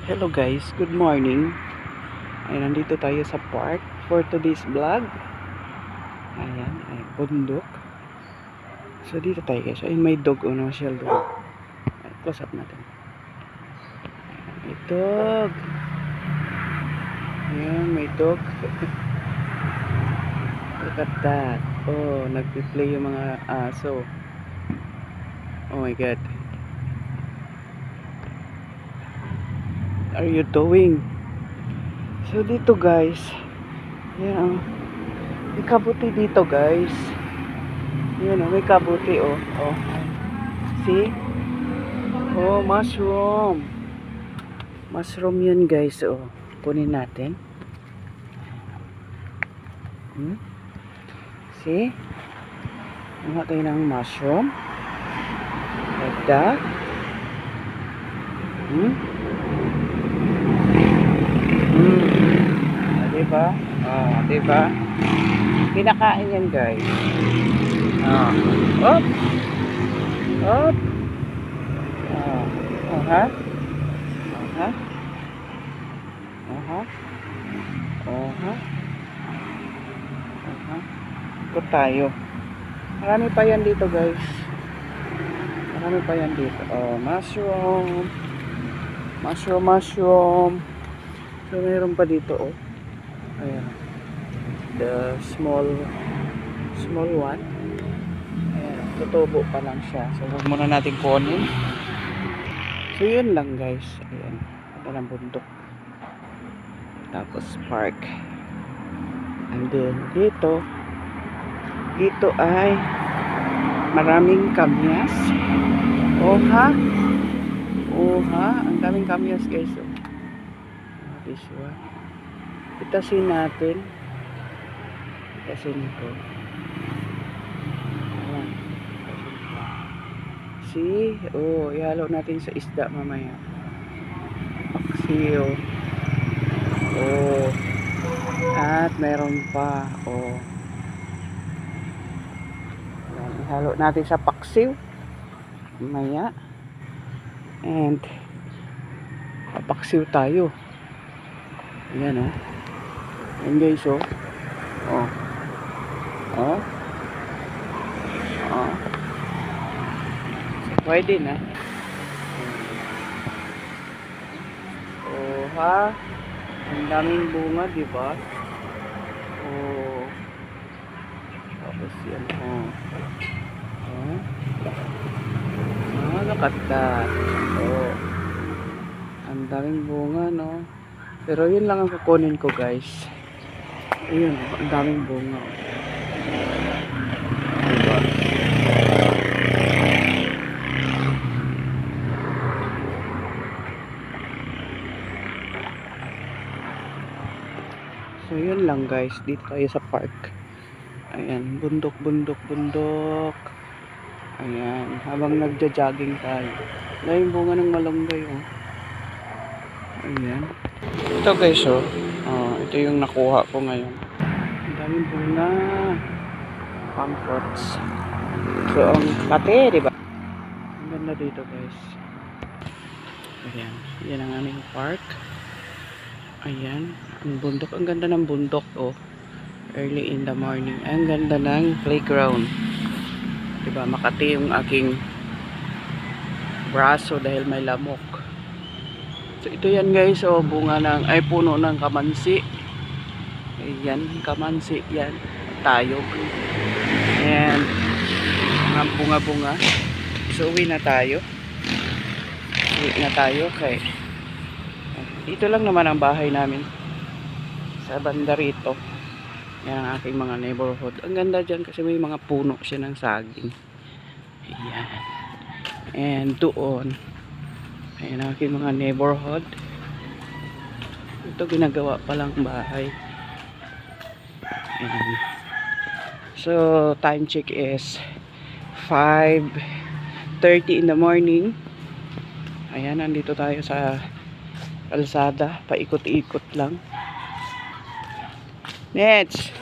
Hello guys, good morning. Ay, nandito tayo sa park for today's vlog. Ayan, ay bundok. So dito tayo guys. Ay, may dog o no, shell dog. Ay, close up natin. Ayan, may dog. Ayan, may dog. Look at that. Oh, nagpi-play yung mga aso. Oh my god. What are you doing? So dito guys. Ayan, may kabuti dito guys. Ayan, may kabuti oh. Oh. See? Oh, mushroom. Mushroom yan guys. Oh, kunin natin. See? Kuha tayo ng mushroom. Like that. Diba? Diba? Kinakain yan guys. Up. Up. Aha. Aha. Aha. Aha. Aha. Ikot tayo. Marami pa yan dito guys. Marami pa yan dito. Oh, mushroom. Mushroom. So, mayroon pa dito oh. Ayan. The small one. Ayan. Tutubo pa lang siya. So, huwag muna natin kunin. So, yun lang guys. Ayan. Ito ng bundok. Tapos park. And then, dito ay maraming kamyas. Oha. Ang daming kamyas guys. Oh. This one. Itasin natin. Itasin ito. Ayan. See? Oh, ihalo natin sa isda mamaya. Paksiw. Oh. At meron pa. Oh. Ayan, ihalo natin sa paksiw. Mamaya. And papaksiw tayo. Ayan oh. Ayan guys oh. Oh. Oh. Oh. So, pwede na. Oh ha. Ang daming bunga, di ba? Oh. Tapos yan oh. Oh. Look at that. Oh. Ang daming bunga no. Pero yun lang ang kukunin ko guys. Ayun, ang daming bunga. Diba? So yun lang guys, dito tayo sa park. Ayan, bundok. Ayan, habang nagja-jogging tayo. Dahil yung bunga ng malunggay oh. Ayan. Ito guys oh. Ito yung nakuha ko ngayon. Ang daming bunga. Pamplots. So ang kate, diba? Ang ganda dito guys. Ayan. Yan ang aming park. Ayan. Ang bundok. Ang ganda ng bundok oh. Early in the morning. Ang ganda ng playground. Diba? Makati yung aking braso dahil may lamok. So ito yan guys, oh, bunga ng, ay puno ng kamansi. Ayan, kamansi yan. Tayog. And mga bunga-bunga. So uwi na tayo. Okay. Dito lang naman ang bahay namin. Sa banda rito. Yan ang aking mga neighborhood. Ang ganda dyan kasi may mga puno siya ng saging. Ayan. And doon. Ayan ang aking mga neighborhood. Ito ginagawa pa lang bahay. Ayan. So time check is 5:30 in the morning. Ayan, nandito tayo sa kalsada. Paikot-ikot lang. Nets!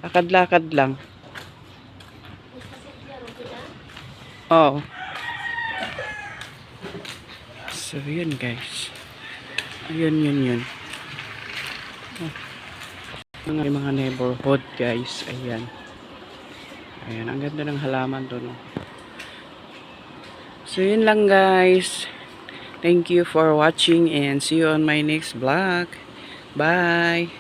Lakad-lakad lang. Oh. So, yun guys. Ayun, yun. Oh, mga neighborhood guys. Ayan. Ayan, ang ganda ng halaman doon. Oh. So, yun lang guys. Thank you for watching and see you on my next vlog. Bye!